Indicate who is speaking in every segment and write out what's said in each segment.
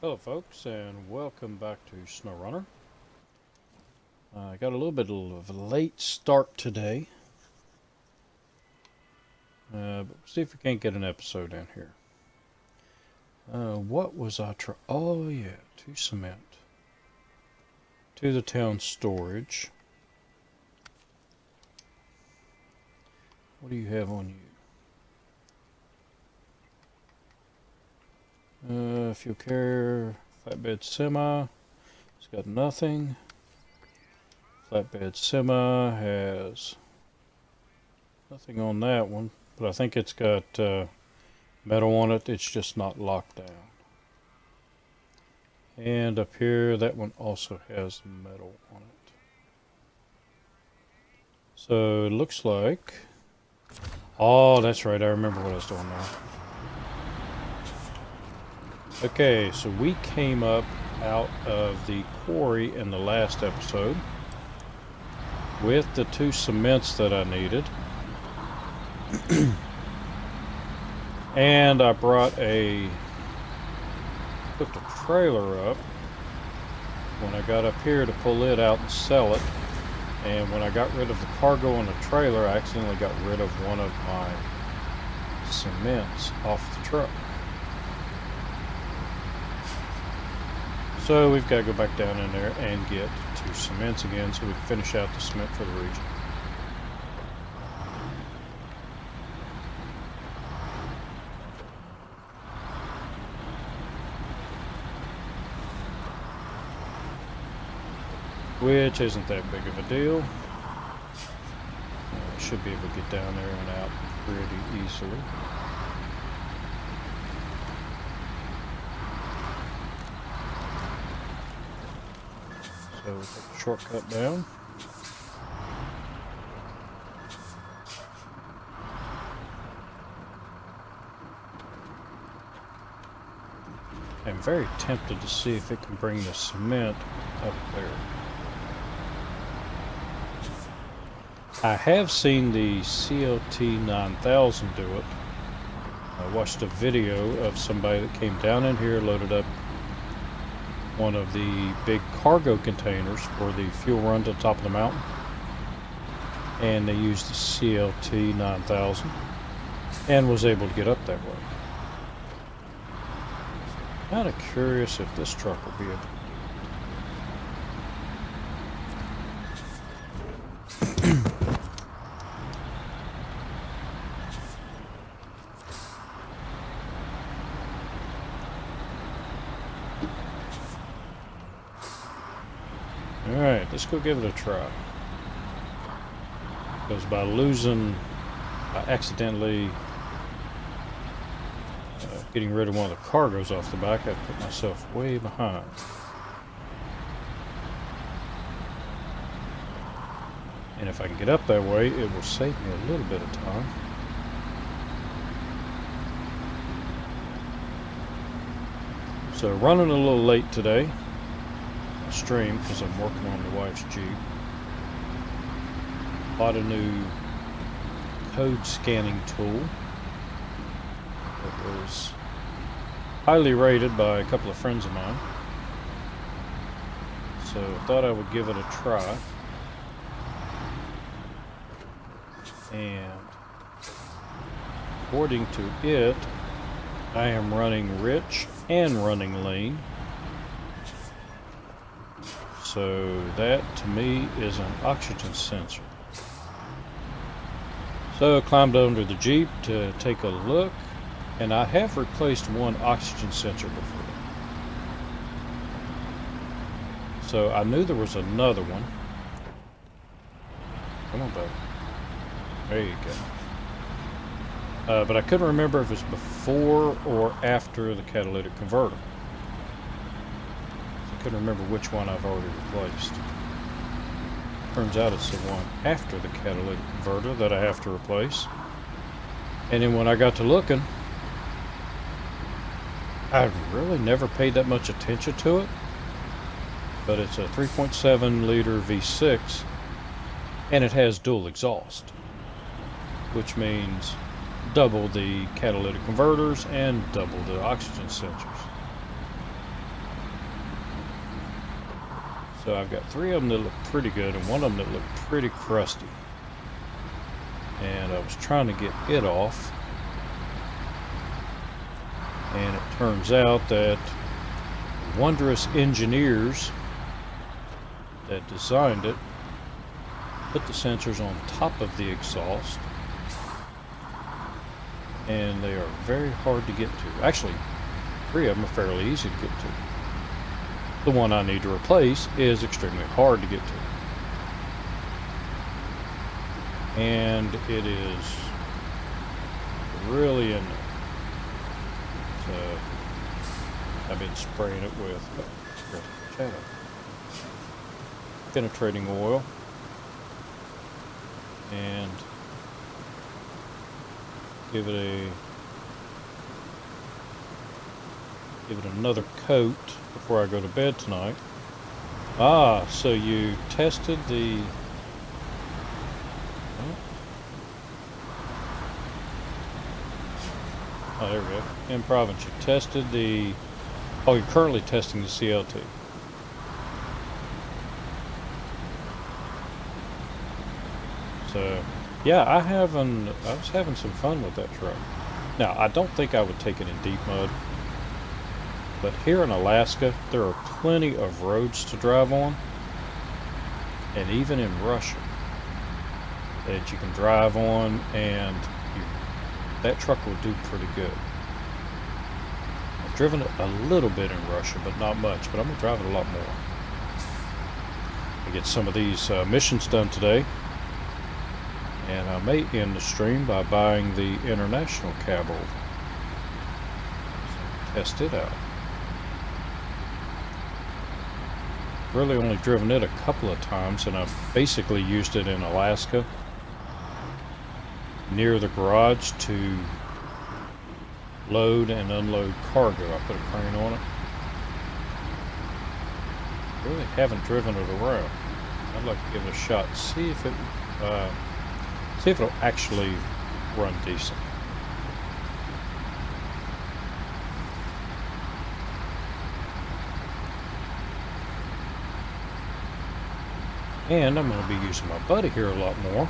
Speaker 1: Hello folks, and welcome back to SnowRunner. I got a little bit of a late start today. But we'll see if we can't get an episode in here. What was I trying? Oh yeah, to cement. To the town storage. What do you have on you? Fuel carrier, flatbed semi. It's got nothing. Flatbed semi has nothing on that one, but I think it's got metal on it. It's just not locked down. And up here, that one also has metal on it. So it looks like... Oh, that's right. I remember what I was doing now. Okay, so we came up out of the quarry in the last episode with the 2 cements that I needed. And I hooked a trailer up when I got up here to pull it out and sell it. And when I got rid of the cargo on the trailer, I accidentally got rid of one of my cements off the truck. So we've got to go back down in there and get 2 cements again so we can finish out the cement for the region. Which isn't that big of a deal. Should be able to get down there and out pretty easily. So we'll take a shortcut down. I'm very tempted to see if it can bring the cement up there. I have seen the CLT 9000 do it. I watched a video of somebody that came down in here, loaded up one of the big cargo containers for the fuel run to the top of the mountain, and they used the CLT 9000 and was able to get up that way. Kind of curious if this truck will be able to. Alright, let's go give it a try. Because by accidentally getting rid of one of the cargoes off the back, I put myself way behind. And if I can get up that way, it will save me a little bit of time. So running a little late today. Stream because I'm working on the wife's Jeep. Bought a new code scanning tool that was highly rated by a couple of friends of mine, so I thought I would give it a try. And according to it, I am running rich and running lean. So that, to me, is an oxygen sensor. So I climbed under the Jeep to take a look, and I have replaced one oxygen sensor before. So I knew there was another one. Come on, buddy. There you go. But I couldn't remember if it's before or after the catalytic converter. I couldn't remember which one I've already replaced. Turns out it's the one after the catalytic converter that I have to replace. And then when I got to looking, I really never paid that much attention to it. But it's a 3.7 liter V6 and it has dual exhaust, which means double the catalytic converters and double the oxygen sensors. So I've got 3 of them that look pretty good and 1 of them that look pretty crusty. And I was trying to get it off. And it turns out that wondrous engineers that designed it put the sensors on top of the exhaust, and they are very hard to get to. Actually, 3 of them are fairly easy to get to. The one I need to replace is extremely hard to get to. And it is really in there. So I've been spraying it with penetrating oil and give it another coat before I go to bed tonight. Ah, so you tested the oh, there we go. In Province, you tested the oh, you're currently testing the CLT. So yeah, I was having some fun with that truck. Now, I don't think I would take it in deep mud, but here in Alaska, there are plenty of roads to drive on, and even in Russia, that you can drive on, and that truck will do pretty good. I've driven it a little bit in Russia, but not much, but I'm going to drive it a lot more. I get some of these missions done today. And I may end the stream by buying the international cab over. So test it out. Really only driven it a couple of times, and I've basically used it in Alaska near the garage to load and unload cargo. I put a crane on it. Really haven't driven it around. I'd like to give it a shot, see if it'll actually run decent. And I'm going to be using my buddy here a lot more,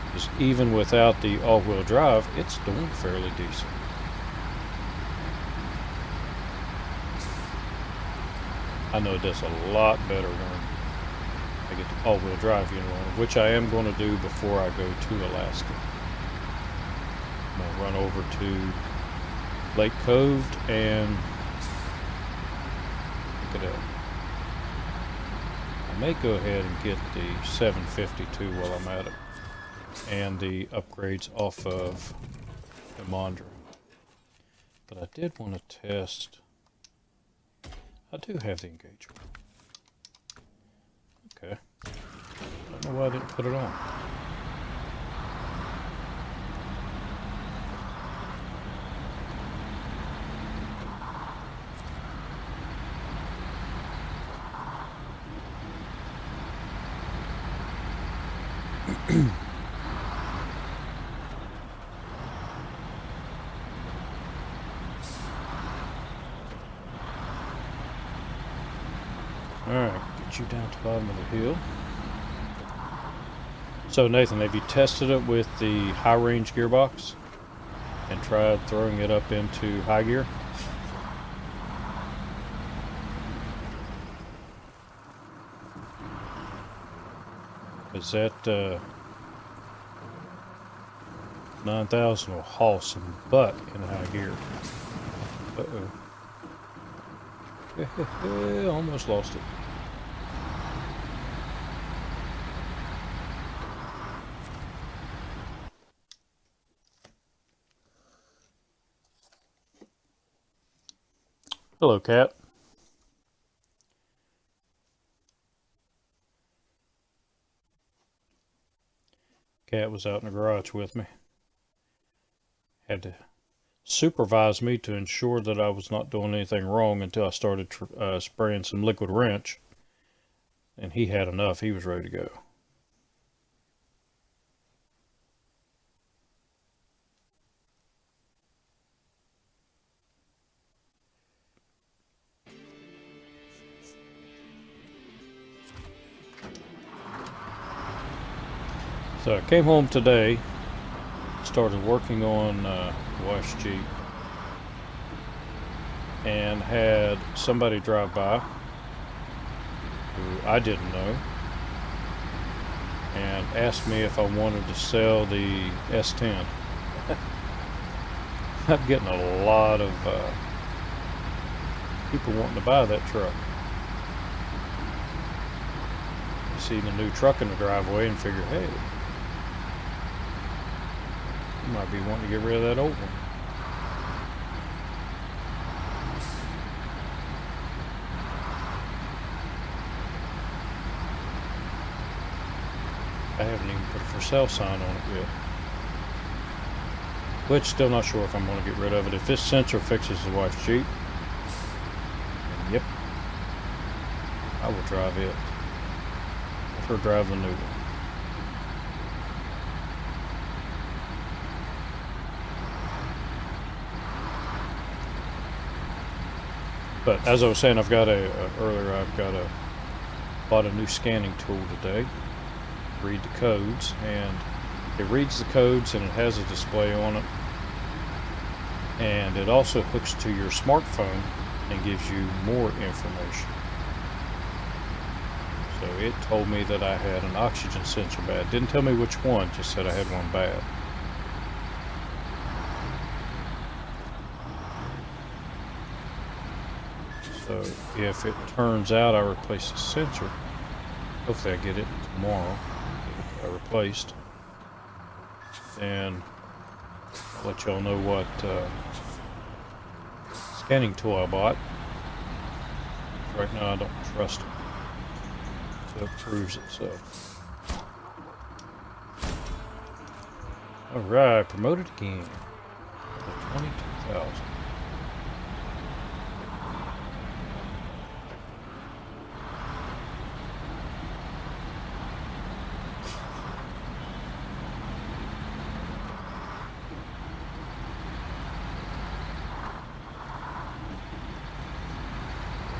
Speaker 1: because even without the all-wheel drive, it's doing fairly decent. I know it does a lot better when I get the all-wheel drive unit on, which I am going to do before I go to Alaska. I'm going to run over to Lake Cove and pick it up. I may go ahead and get the 752 while I'm at it, and the upgrades off of the Mondra. But I did want to test. I do have the engagement. Okay. I don't know why I didn't put it on. Alright, get you down to the bottom of the hill. So Nathan, have you tested it with the high range gearbox and tried throwing it up into high gear? Is that 9000 will haul some butt in high gear. Uh-oh. Almost lost it. Hello, Cat. Cat was out in the garage with me. Had to supervise me to ensure that I was not doing anything wrong until I started spraying some liquid wrench. And he had enough. He was ready to go. So I came home today, started working on wife's Jeep, and had somebody drive by who I didn't know and asked me if I wanted to sell the S10. I'm getting a lot of people wanting to buy that truck. You see the new truck in the driveway and figure, hey, you might be wanting to get rid of that old one. I haven't even put a for sale sign on it yet. Which, still not sure if I'm going to get rid of it. If this sensor fixes the wife's Jeep, then yep, I will drive it. Let her drive the new one. But as I was saying, earlier, bought a new scanning tool today. Read the codes, and it reads the codes and it has a display on it, and it also hooks to your smartphone and gives you more information. So it told me that I had an oxygen sensor bad. Didn't tell me which one, just said I had one bad. So if it turns out I replace the sensor, hopefully I get it tomorrow, replaced, and I'll let y'all know what scanning tool I bought. Right now I don't trust it, so it proves itself. Alright, promoted again to 22,000.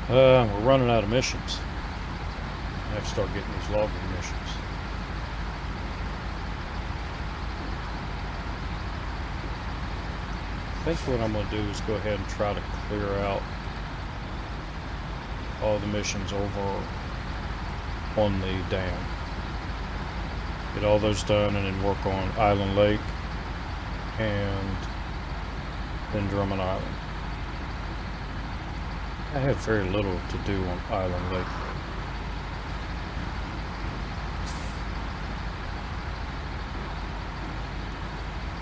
Speaker 1: We're running out of missions. I have to start getting these logging missions. I think what I'm going to do is go ahead and try to clear out all the missions over on the dam. Get all those done and then work on Island Lake and then Drummond Island. I have very little to do on Island Lake.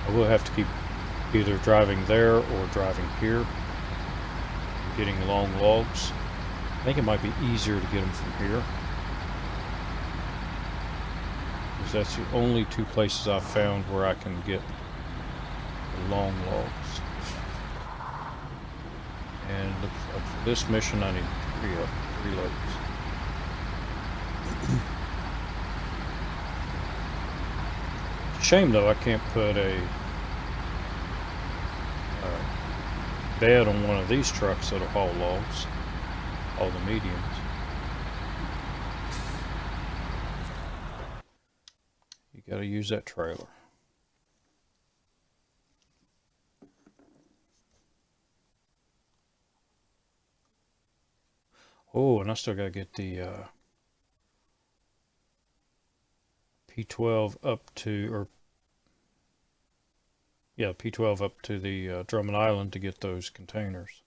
Speaker 1: I will have to keep either driving there or driving here, getting long logs. I think it might be easier to get them from here, because that's the only two places I've found where I can get the long logs. And looks like for this mission I need three loads. Shame though I can't put a bed on one of these trucks that'll haul logs, all the mediums. You gotta use that trailer. Oh, and I still gotta get the P12 up to, P12 up to the Drummond Island to get those containers.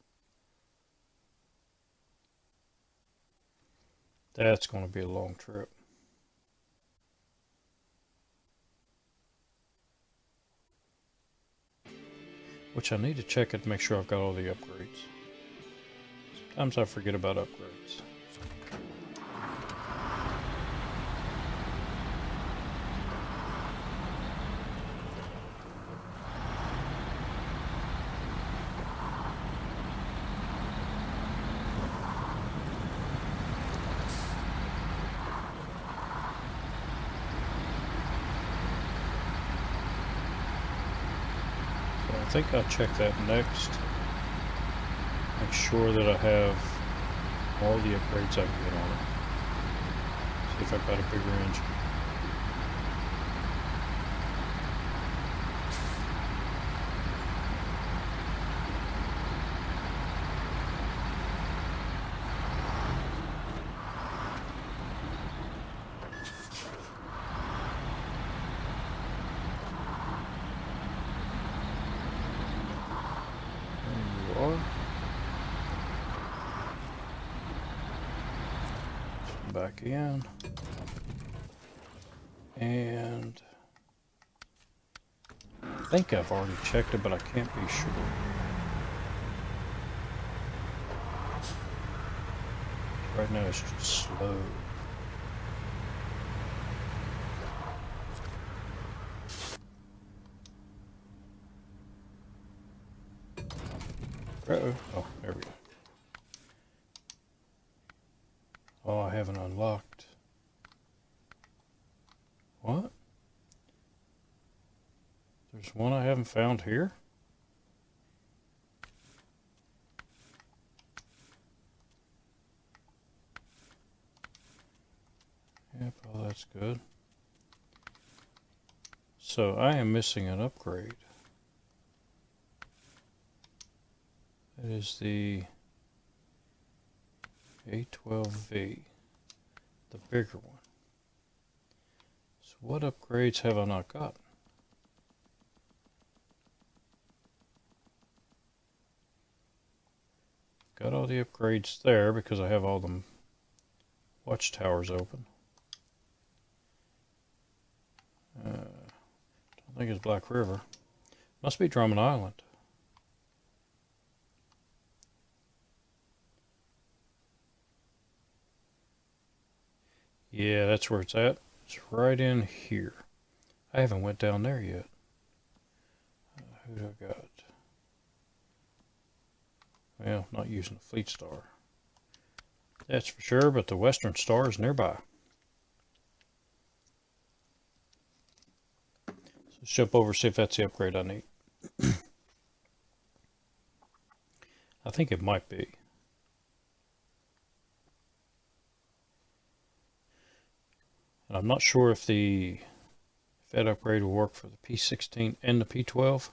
Speaker 1: That's going to be a long trip. Which I need to check it to make sure I've got all the upgrades. Sometimes I forget about upgrades. So I think I'll check that next. Make sure that I have all the upgrades I can get on it. See if I've got a bigger engine. back in. And I think I've already checked it, but I can't be sure. Right now it's just slow. Uh-oh. Oh, there we go. Oh, I haven't unlocked. What? There's one I haven't found here? Yep, well, that's good. So I am missing an upgrade. That is the A12V, the bigger one. So what upgrades have I not gotten? Got all the upgrades there because I have all the watchtowers open. Don't think it's Black River. Must be Drummond Island. Yeah, that's where it's at. It's right in here. I haven't went down there yet. Who do I got? Well, not using the Fleet Star. That's for sure, but the Western Star is nearby. So let's jump over, see if that's the upgrade I need. I think it might be. And I'm not sure if that upgrade will work for the P16 and the P12,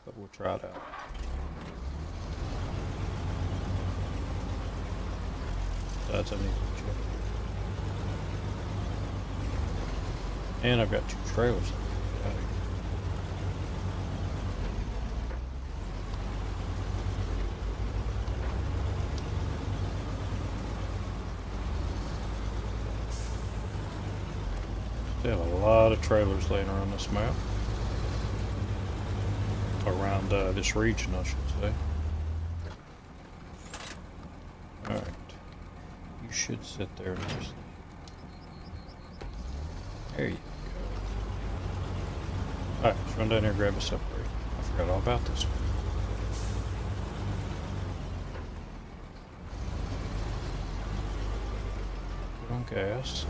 Speaker 1: but we'll try it out. That's I need to check. And I've got 2 trailers. Still a lot of trailers laying around this map. Around this region, I should say. Alright. You should sit there nicely. There you go. Alright, let's run down here and grab this upgrade. I forgot all about this one. Put on gas.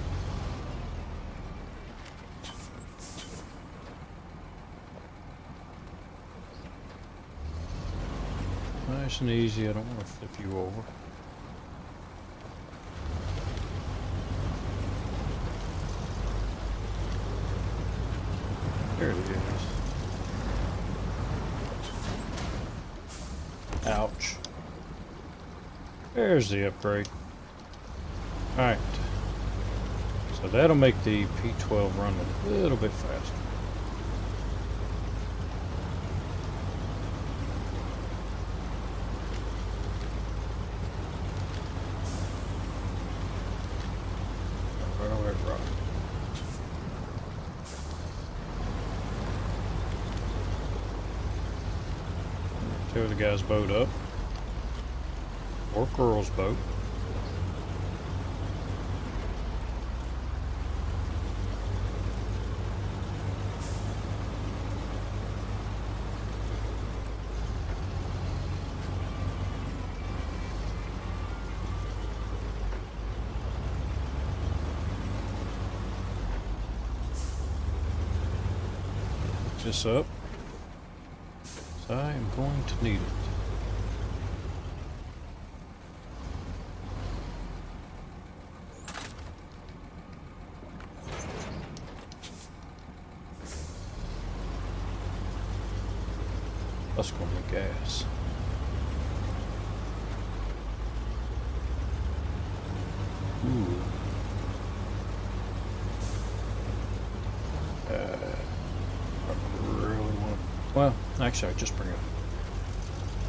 Speaker 1: Nice and easy, I don't want to flip you over. There it is. Ouch. There's the upgrade. Alright. So that'll make the P12 run a little bit faster. Tear the guy's boat up, or girl's boat. Pick this up. I am going to need it. That's going to be gas. Ooh. Well, actually,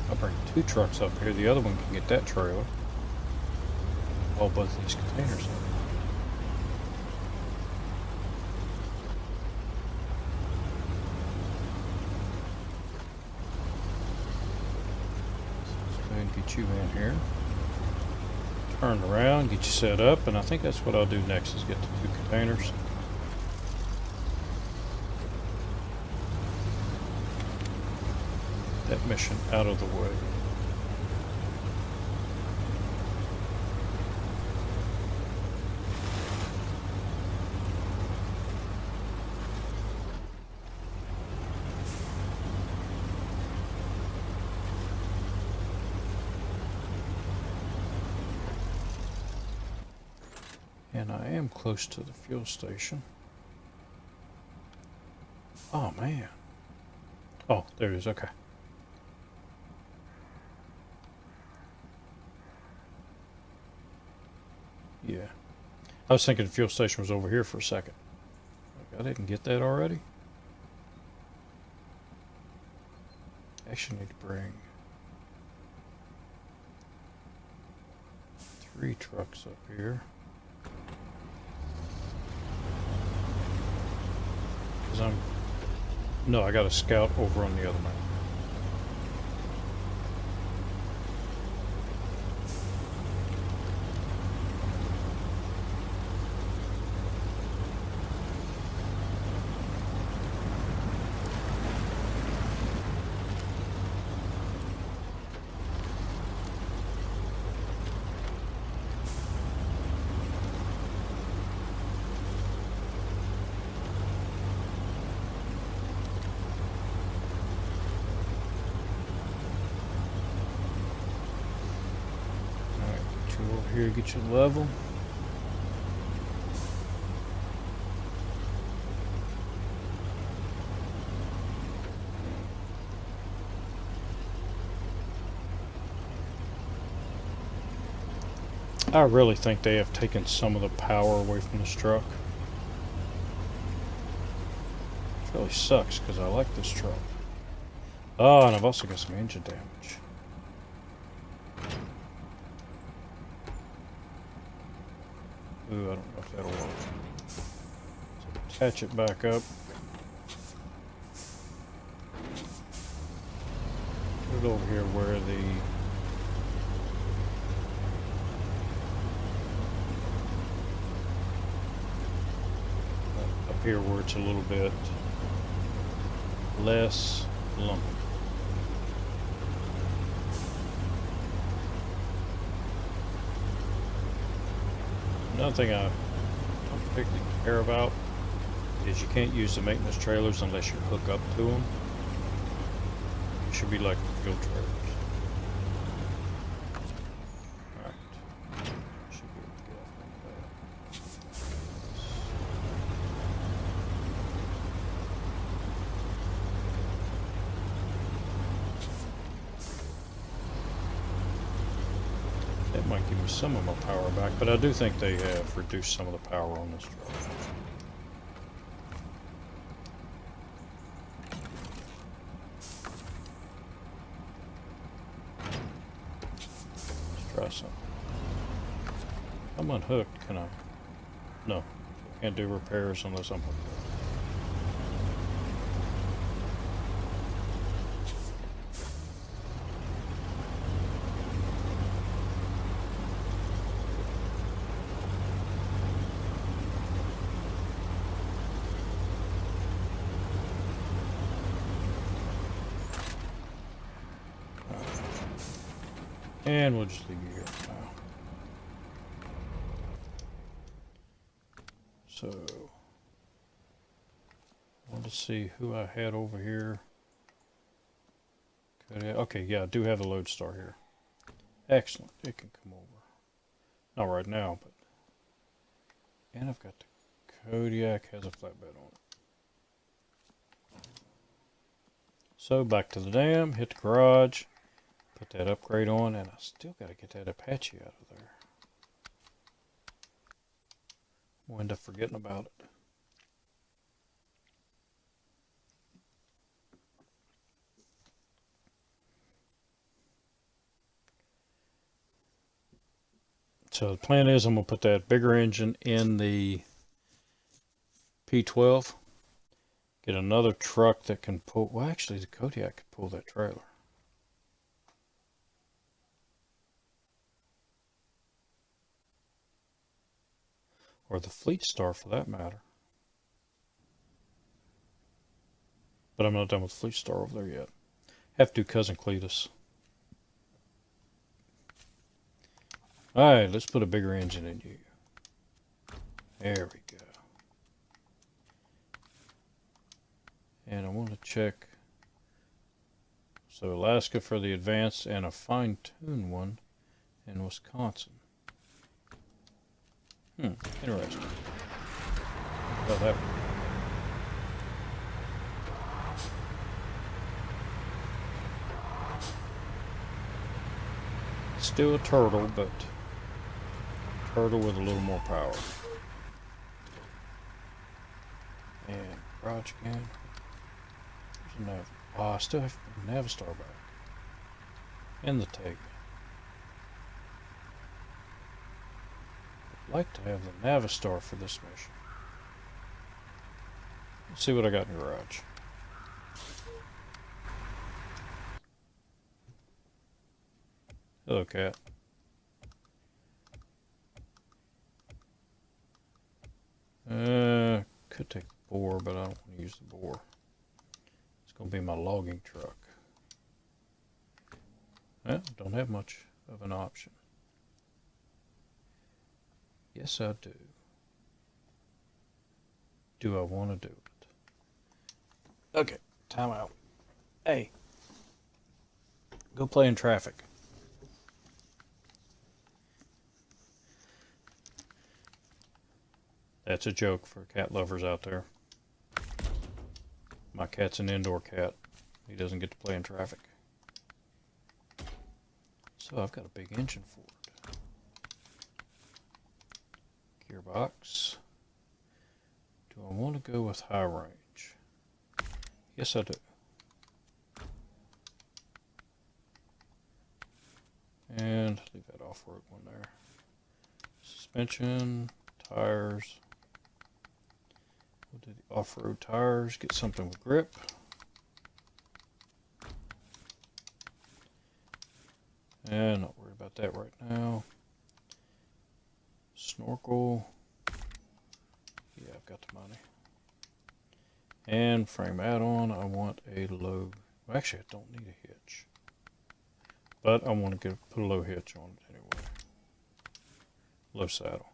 Speaker 1: I'll bring 2 trucks up here. The other one can get that trailer. haul both these containers up. Let's go ahead and get you in here. Turn around, get you set up, and I think that's what I'll do next is get the 2 containers. That mission out of the way. And I am close to the fuel station. Oh man. Oh, there it is, okay. Yeah. I was thinking the fuel station was over here for a second. I didn't get that already. Actually need to bring 3 trucks up here. No, I got a scout over on the other map. Over here, get you level. I really think they have taken some of the power away from this truck. It really sucks because I like this truck. Oh, and I've also got some engine damage. Ooh, I don't know if that'll work. So attach it back up. Put it over here where up here where it's a little bit less lumpy. Another thing I don't particularly care about is you can't use the maintenance trailers unless you hook up to them. It should be like the fuel trailers. Alright. Should be able to get off like that. That might give me some of my power back, but I do think they have reduced some of the power on this truck. Let's try something. I'm unhooked, can I? No. Can't do repairs unless I'm hooked up. And we'll just leave you here for now. So, I want to see who I had over here. Okay, yeah, I do have the lodestar here. Excellent, it can come over. Not right now, but... And I've got the Kodiak has a flatbed on it. So, back to the dam, hit the garage. Put that upgrade on, and I still got to get that Apache out of there. We'll end up forgetting about it. So the plan is I'm going to put that bigger engine in the P12. Get another truck that can pull, well actually the Kodiak can pull that trailer. Or the Fleet Star for that matter. But I'm not done with the Fleet Star over there yet. Have to do Cousin Cletus. Alright, let's put a bigger engine in you. There we go. And I want to check. So Alaska for the advanced and a fine-tuned one in Wisconsin. Interesting. How about that one? Still a turtle, but turtle with a little more power. And garage again. There's a nav. Oh, I still have the Navistar back. And the tag. I'd like to have the Navistar for this mission. Let's see what I got in the garage. Hello, cat. Could take the boar, but I don't want to use the boar. It's going to be my logging truck. Don't have much of an option. Yes, I do. Do I want to do it? Okay, time out. Hey, go play in traffic. That's a joke for cat lovers out there. My cat's an indoor cat. He doesn't get to play in traffic. So I've got a big engine for it. Gearbox. Do I want to go with high range? Yes, I do. And leave that off-road one there. Suspension, tires. We'll do the off-road tires, get something with grip. And not worry about that right now. Snorkel. Yeah, I've got the money. And frame add-on, I want a low, well, actually I don't need a hitch. But I want to put a low hitch on it anyway. Low saddle.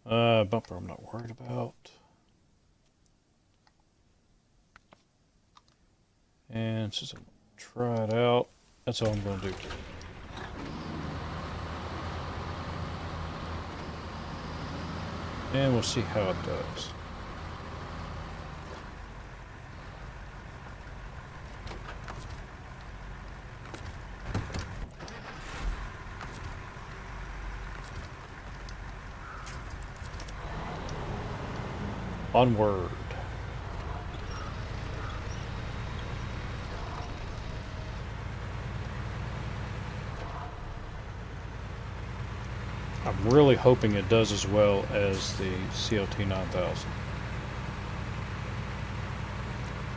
Speaker 1: Bumper I'm not worried about. And since I'm going to try it out, that's all I'm going to do. And we'll see how it does. Onward. I'm really hoping it does as well as the CLT 9000.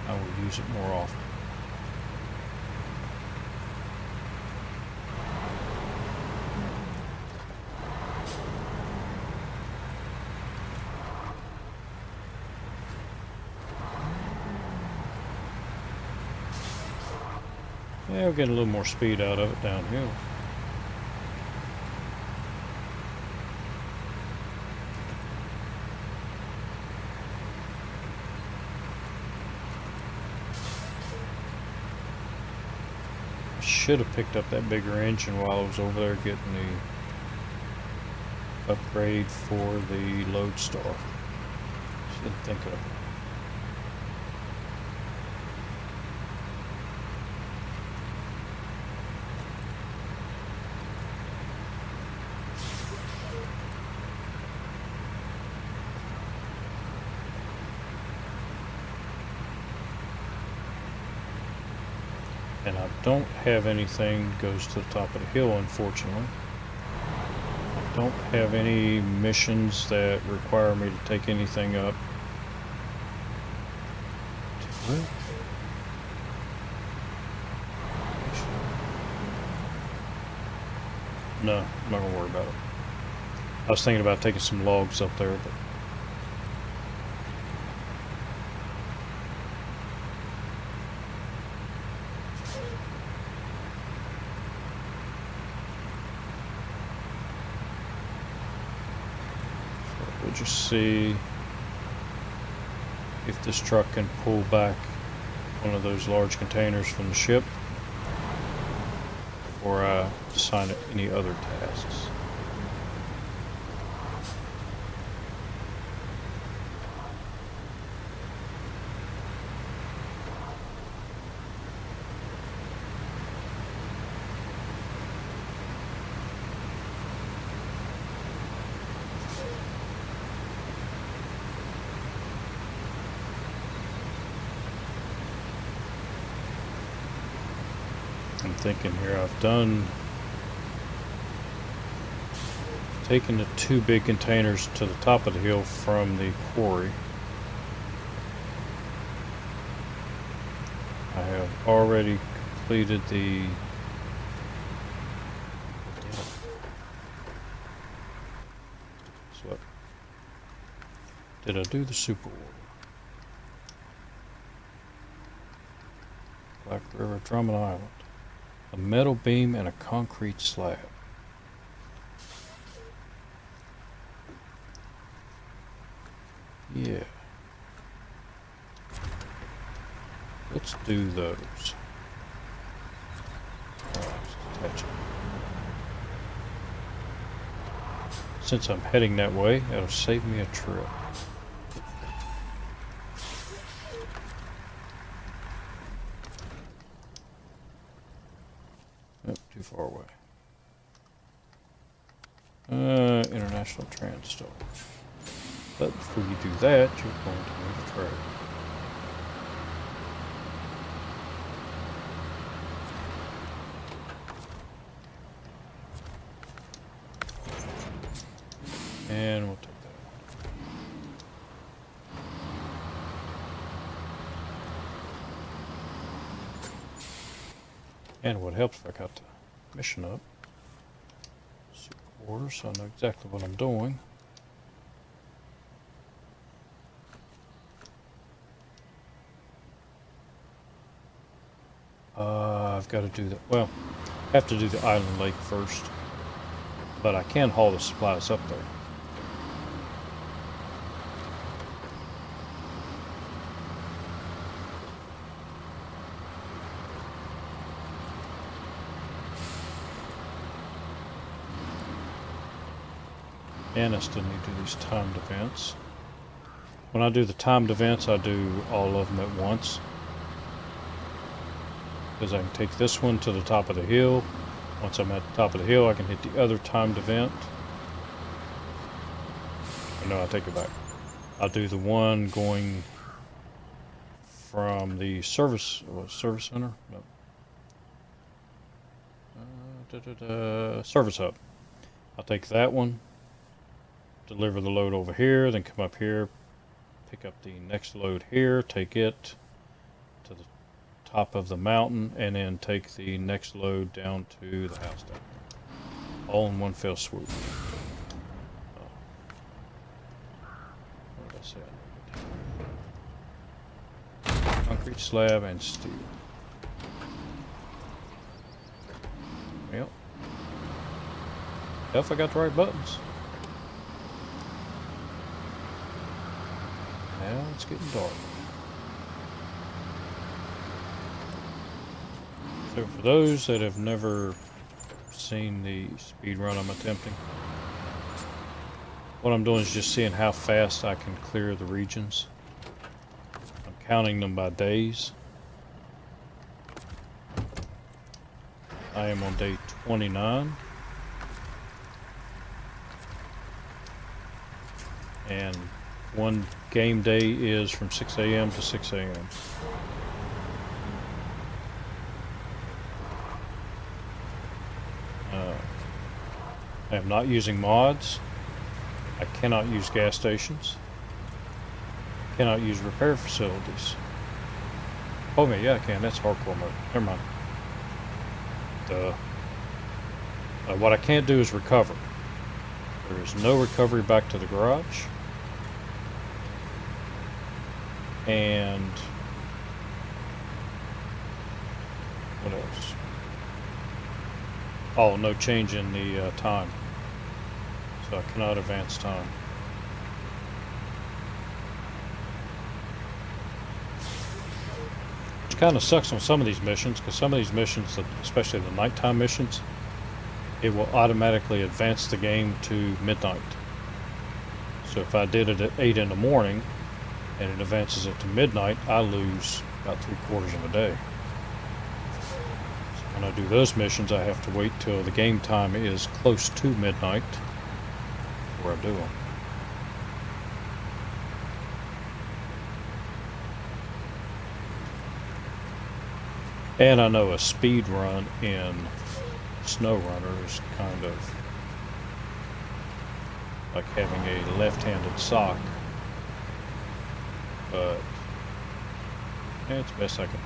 Speaker 1: I will use it more often. Yeah, we're getting a little more speed out of it downhill. Should have picked up that bigger engine while I was over there getting the upgrade for the Lodestar. Didn't think of it. And I don't have anything that goes to the top of the hill, unfortunately. don't have any missions that require me to take anything up. No, I'm not gonna worry about it. I was thinking about taking some logs up there, but we'll just see if this truck can pull back one of those large containers from the ship before I assign it any other tasks. I'm thinking here, I've taken the two big containers to the top of the hill from the quarry. I have already completed the so did I do the super order? Black River, Drummond Island. A metal beam and a concrete slab. Yeah. Let's do those. Since I'm heading that way, that'll save me a trip. Nope, too far away. International Transtar. But before you do that, you're going to need a trade. And we'll take that. And what helps if I got the mission up. Super order, so I know exactly what I'm doing. I've got to do that. Well, I have to do the island lake first. But I can haul the supplies up there. And I still need to do these timed events. When I do the timed events, I do all of them at once. Because I can take this one to the top of the hill. Once I'm at the top of the hill, I can hit the other timed event. Oh, no, I take it back. I'll do the one going from the service center? No. Service hub. I'll take that one, deliver the load over here, then come up here, pick up the next load here, take it to the top of the mountain, and then take the next load down to the house down here. All in one fell swoop. What did I say? Concrete slab and steel. Well, if I got the right buttons. Now it's getting dark. So for those that have never seen the speed run I'm attempting, what I'm doing is just seeing how fast I can clear the regions. I'm counting them by days. I am on day 29. And one game day is from 6 a.m. to 6 a.m. I am not using mods. I cannot use gas stations. I cannot use repair facilities. Oh yeah, I can. That's hardcore mode. Never mind. What I can't do is recover. There is no recovery back to the garage. And what else? Oh, no change in the time. So I cannot advance time. Which kind of sucks on some of these missions, because some of these missions, especially the nighttime missions, it will automatically advance the game to midnight. So if I did it at 8 in the morning and it advances it to midnight, I lose about 3/4 of a day. So when I do those missions, I have to wait till the game time is close to midnight before I do them. And I know a speed run in SnowRunner is kind of like having a left-handed sock, but yeah, it's the best I can do.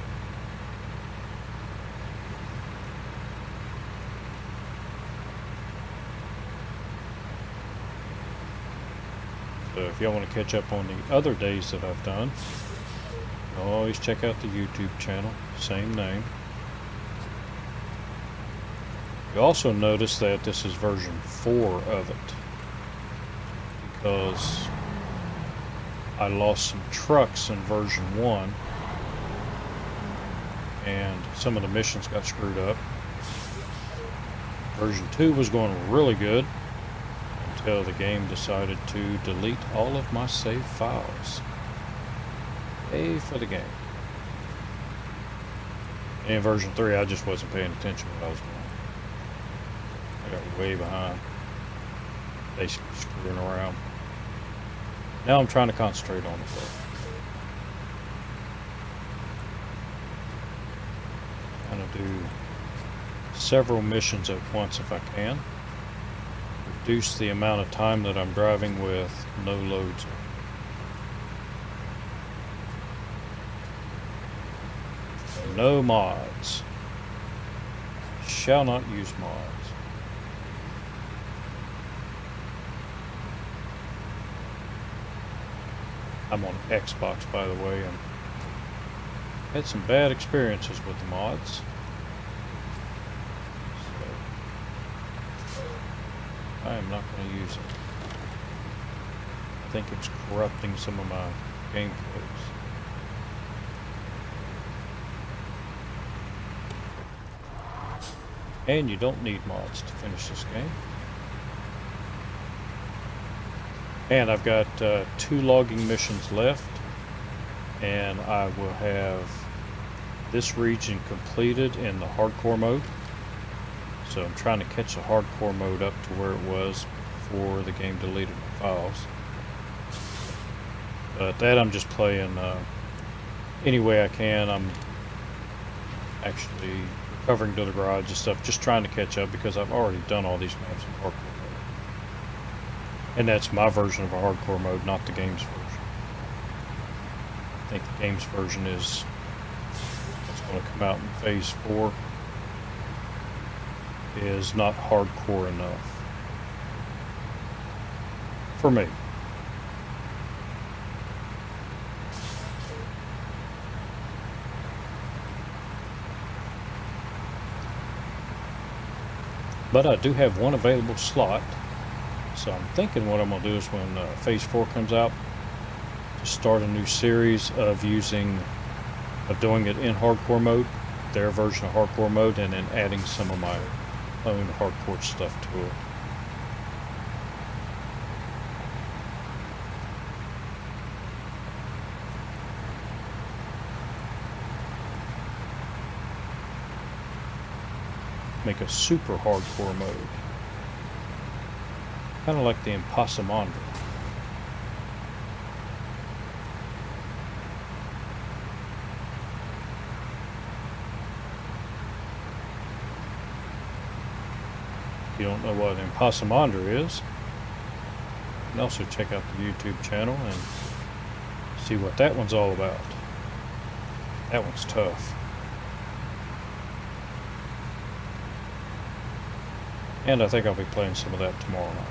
Speaker 1: So if y'all want to catch up on the other days that I've done, always check out the YouTube channel, same name. You also notice that this is version 4 of it, because I lost some trucks in version 1 and some of the missions got screwed up. Version 2 was going really good until the game decided to delete all of my save files. Yay for the game. In version 3, I just wasn't paying attention to what I was doing. I got way behind, basically screwing around. Now I'm trying to concentrate on it though. I'm going to do several missions at once if I can. Reduce the amount of time that I'm driving with no loads. No mods. Shall not use mods. I'm on Xbox, by the way, and had some bad experiences with the mods. So I am not going to use it. I think it's corrupting some of my gameplays. And you don't need mods to finish this game. And I've got 2 logging missions left, and I will have this region completed in the hardcore mode. So I'm trying to catch the hardcore mode up to where it was before the game deleted the files. But that I'm just playing any way I can. I'm actually recovering to the garage and stuff, just trying to catch up because I've already done all these maps in hardcore mode. And that's my version of a hardcore mode, not the game's version. I think the game's version is what's going to come out in phase 4 is not hardcore enough for me. But I do have one available slot, so I'm thinking what I'm going to do is when phase 4 comes out, to start a new series of doing it in hardcore mode, their version of hardcore mode, and then adding some of my own hardcore stuff to it. Make a super hardcore mode. Kind of like the Impossible. If you don't know what an impossamander is, you can also check out the YouTube channel and see what that one's all about. That one's tough. And I think I'll be playing some of that tomorrow night.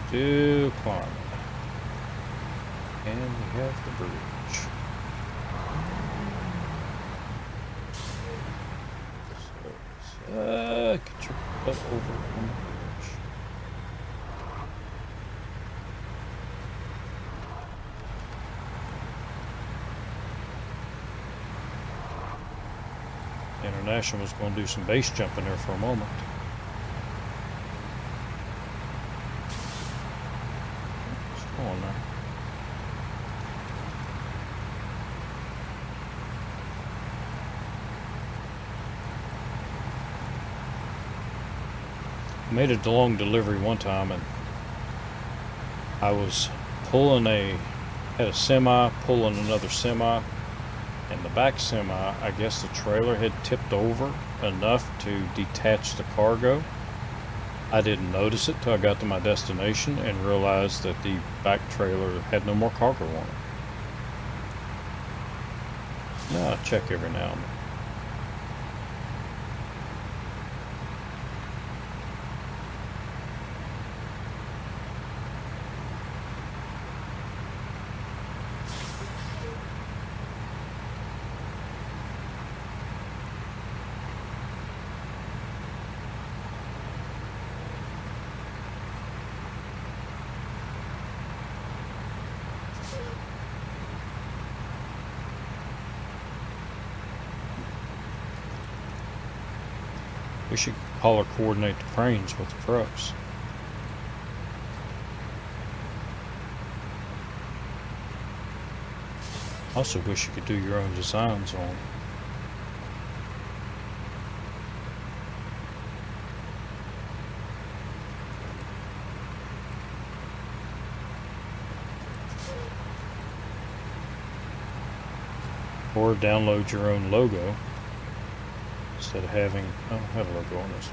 Speaker 1: Still climbing. And we have the bridge. So, get your butt over on the bridge. International was going to do some base jumping there for a moment. On there. I made a long delivery one time, and I was had a semi pulling another semi, and the back semi, I guess the trailer had tipped over enough to detach the cargo. I didn't notice it till I got to my destination and realized that the back trailer had no more cargo on it. Now I check every now and then. We should color coordinate the cranes with the trucks. I also wish you could do your own designs on. Or download your own logo. Instead of having, I don't have a logo on this.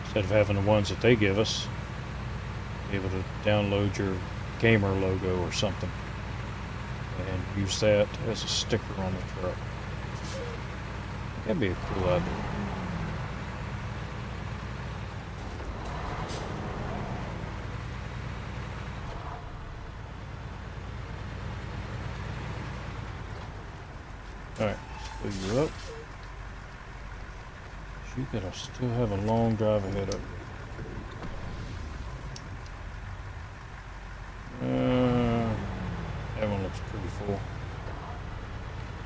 Speaker 1: Instead of having the ones that they give us, be able to download your gamer logo or something and use that as a sticker on the truck. That'd be a cool idea. Alright, fill you up. You gotta still have a long drive ahead of you. That one looks pretty full.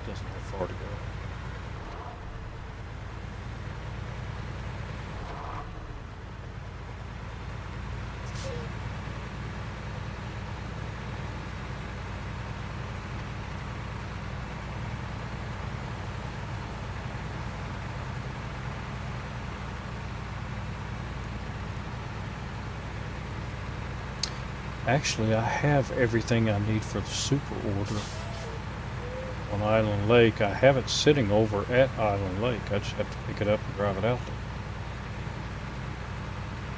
Speaker 1: Doesn't have far to go. Actually, I have everything I need for the super order on Island Lake. I have it sitting over at Island Lake. I just have to pick it up and drive it out there.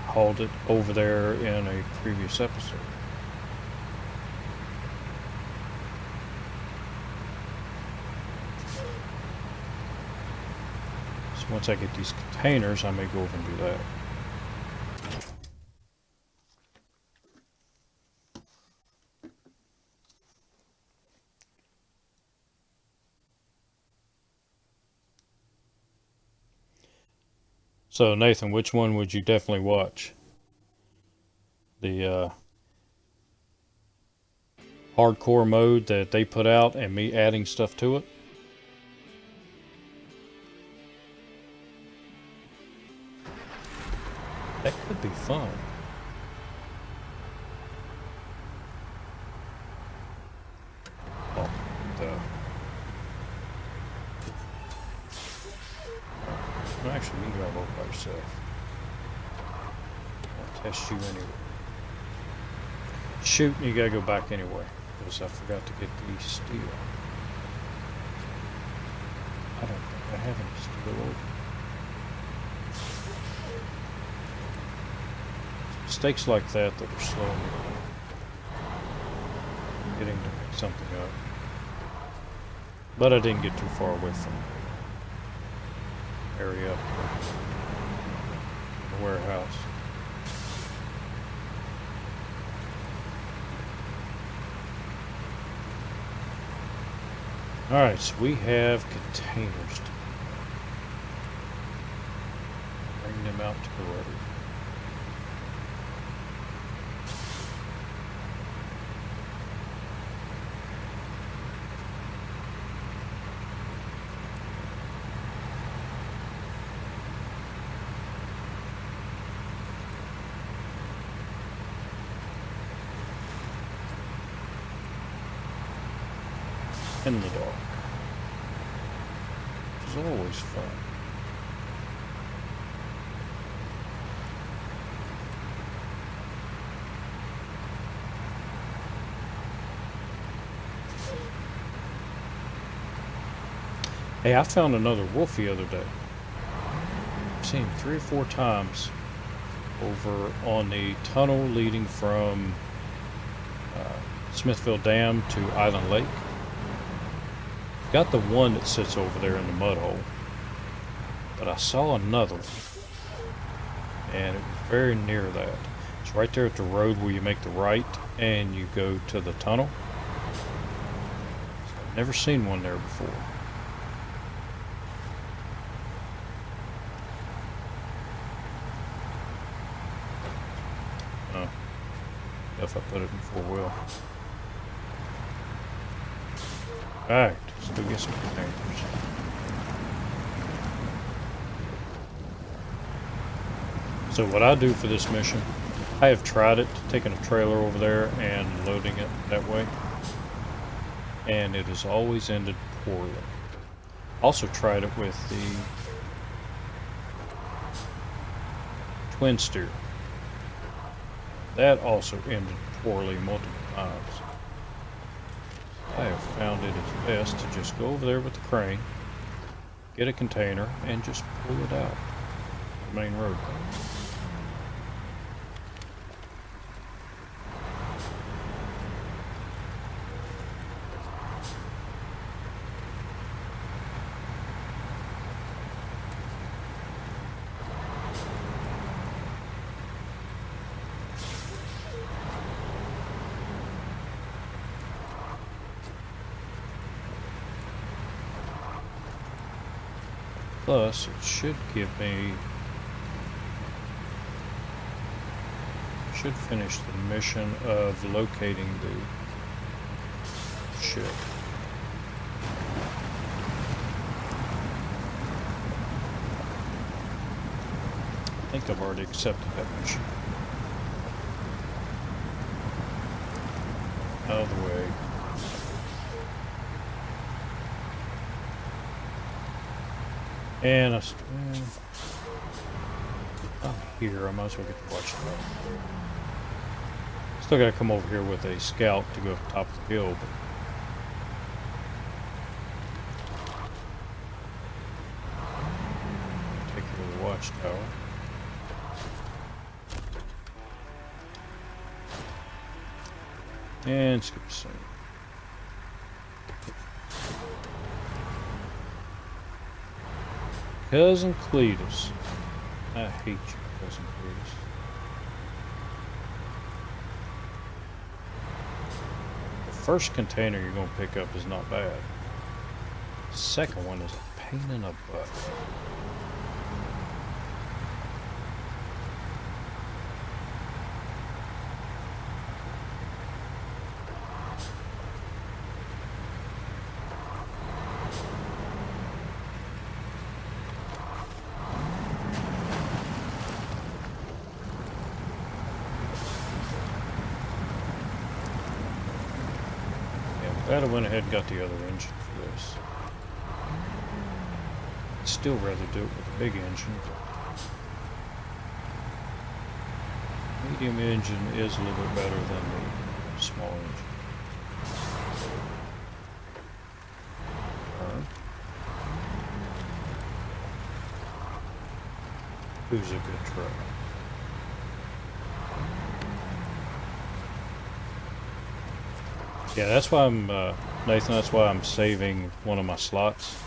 Speaker 1: Hauled it over there in a previous episode. So once I get these containers, I may go over and do that. So Nathan, which one would you definitely watch? The hardcore mode that they put out and me adding stuff to it? fun. Oh, you actually need to go by yourself. I'll test you anyway. Shoot, and you gotta go back anyway, because I forgot to get the steel. I don't think I have any steel over. Mistakes like that that are slowing me down. Getting to pick something up. But I didn't get too far away from the area up here. The warehouse. Alright, so we have containers to bring them out to the road. In the dark, which is always fun. Hey, I found another wolf the other day. I've seen him 3 or 4 times over on the tunnel leading from Smithville Dam to Island Lake. Got the one that sits over there in the mud hole, but I saw another one, and it was very near that. It's right there at the road where you make the right and you go to the tunnel. So I've never seen one there before. Oh, if I put it in 4-wheel. Alright, let's go get some containers. So what I do for this mission, I have tried it, taking a trailer over there and loading it that way, and it has always ended poorly. Also tried it with the twin steer. That also ended poorly multiple times. I have found it is best to just go over there with the crane, get a container, and just pull it out the main road. Plus, it should give me, should finish the mission of locating the ship. I think I've already accepted that mission. Out of the way. And I'm here. I might as well get to watch that. Still got to come over here with a scout to go up the top of the hill. But take you to the watchtower. And skip a scene. Cousin Cletus. I hate you, Cousin Cletus. The first container you're going to pick up is not bad. The second one is a pain in the butt. Glad I went ahead and got the other engine for this. I'd still rather do it with a big engine. Medium engine is a little bit better than the small engine. Who's a good truck? Yeah, that's why I'm, Nathan, that's why I'm saving one of my slots.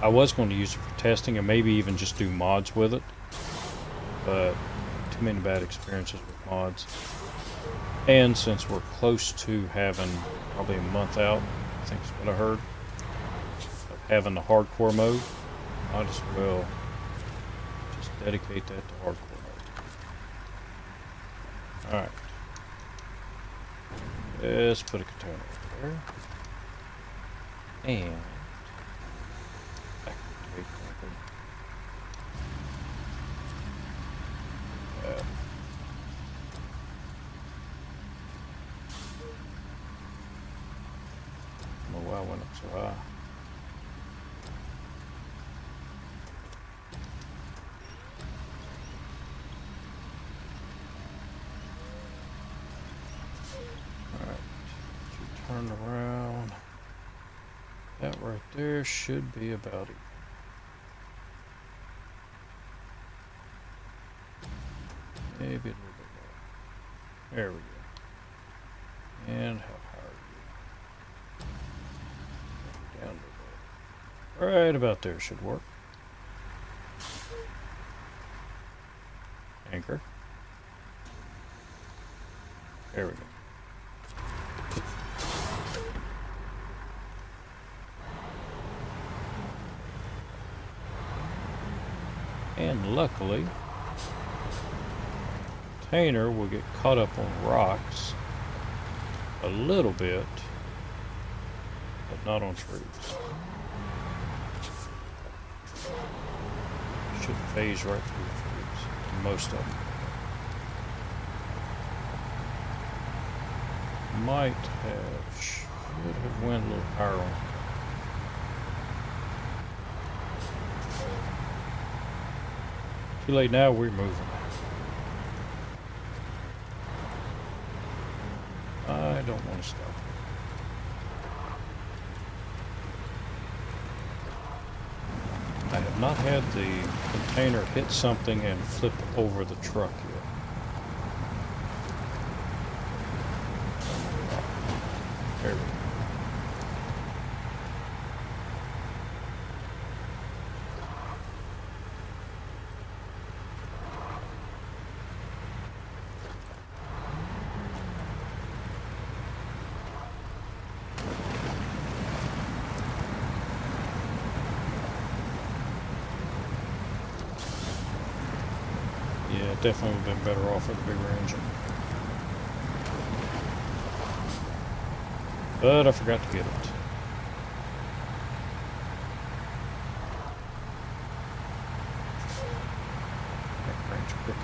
Speaker 1: I was going to use it for testing and maybe even just do mods with it. But too many bad experiences with mods. And since we're close to having probably a month out, I think is what I heard, of having the hardcore mode, might as well just dedicate that to hardcore mode. Alright. Let's put a container over there. And activate that. I don't know why I went up so high. Turn around. That right there should be about it. Maybe a little bit more. There we go. And how high are you? Down to there. Right about there should work. Anchor. There we go. And luckily, the container will get caught up on rocks a little bit, but not on trees. Should phase right through the trees, most of them. Might have, should have went a little higher on. Too late now, we're moving. I don't want to stop. I have not had the container hit something and flip over the truck yet. There we go. Yeah, definitely would have been better off with a bigger engine. But I forgot to get it. That range crooked.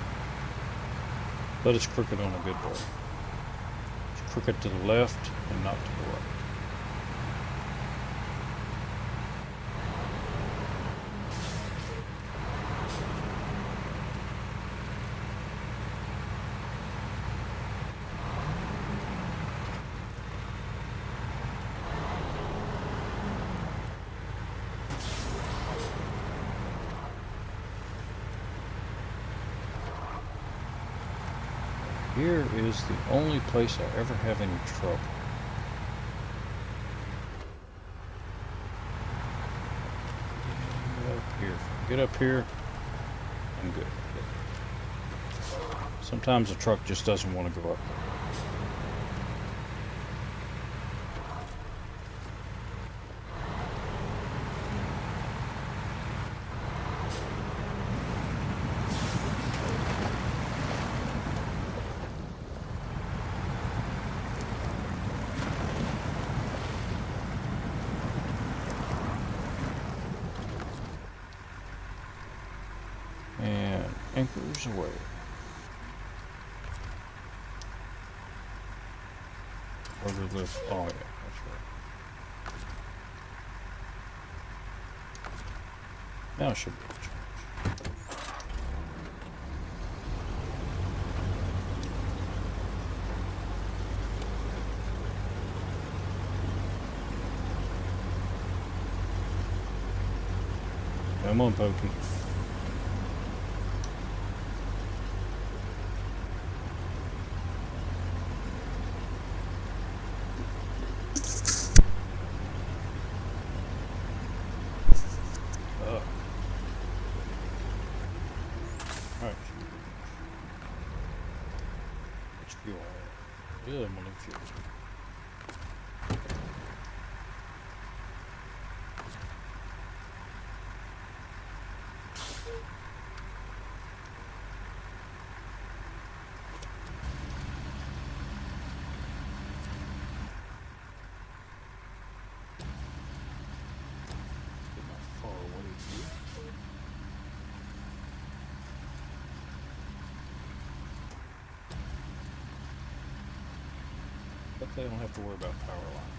Speaker 1: But it's crooked on a good way. It's crooked to the left and not to the right. Here is the only place I ever have any trouble. Get up here. Get up here. I'm good. Sometimes the truck just doesn't want to go up. Anchors away. Over the, oh yeah, that's right. Now it should be a charge. Come on, Pokey. Alright. Which fuel? Yeah, I'm gonna fuel. But they don't have to worry about power lines.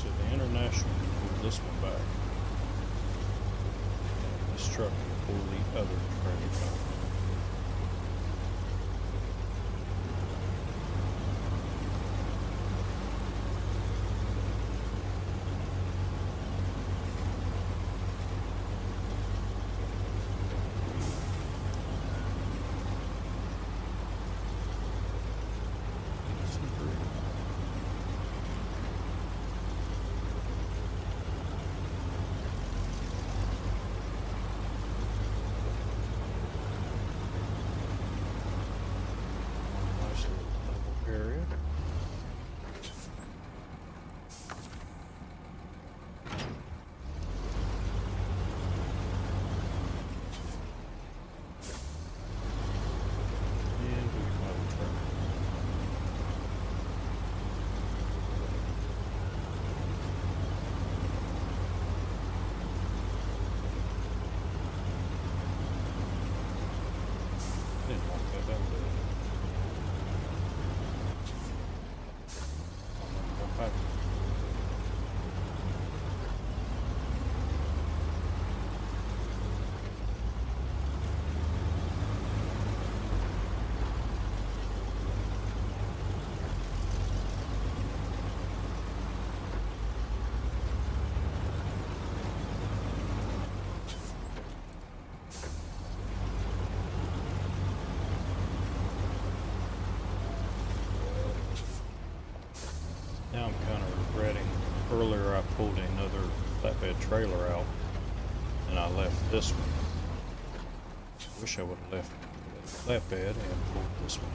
Speaker 1: So the International can pull this one back. And this truck can pull the other trailer back. Now I'm kind of regretting, earlier I pulled another flatbed trailer out and I left this one. Wish I would have left the flatbed and pulled this one.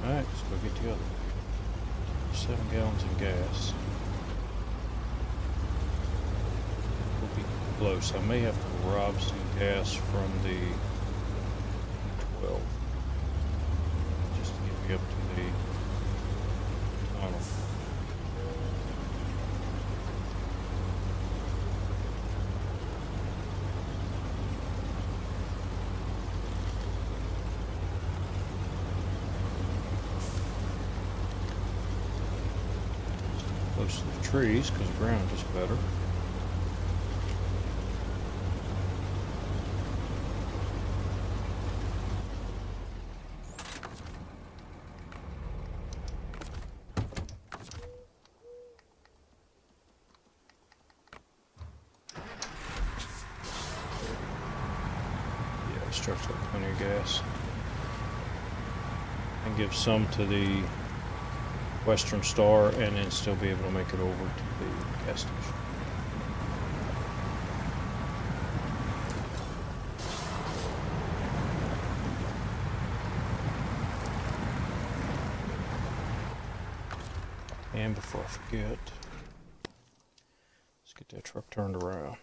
Speaker 1: Alright, let's go get the other. 7 gallons of gas. We'll be close. I may have to rob some gas from the 12 just to get me up to the tunnel. close to the trees because the ground is better. Yeah, this truck's got plenty of gas. And give some to the Western Star and then still be able to make it over to the gas station. And before I forget, let's get that truck turned around.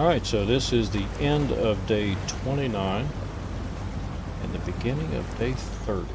Speaker 1: Alright, so this is the end of day 29 and the beginning of day 30.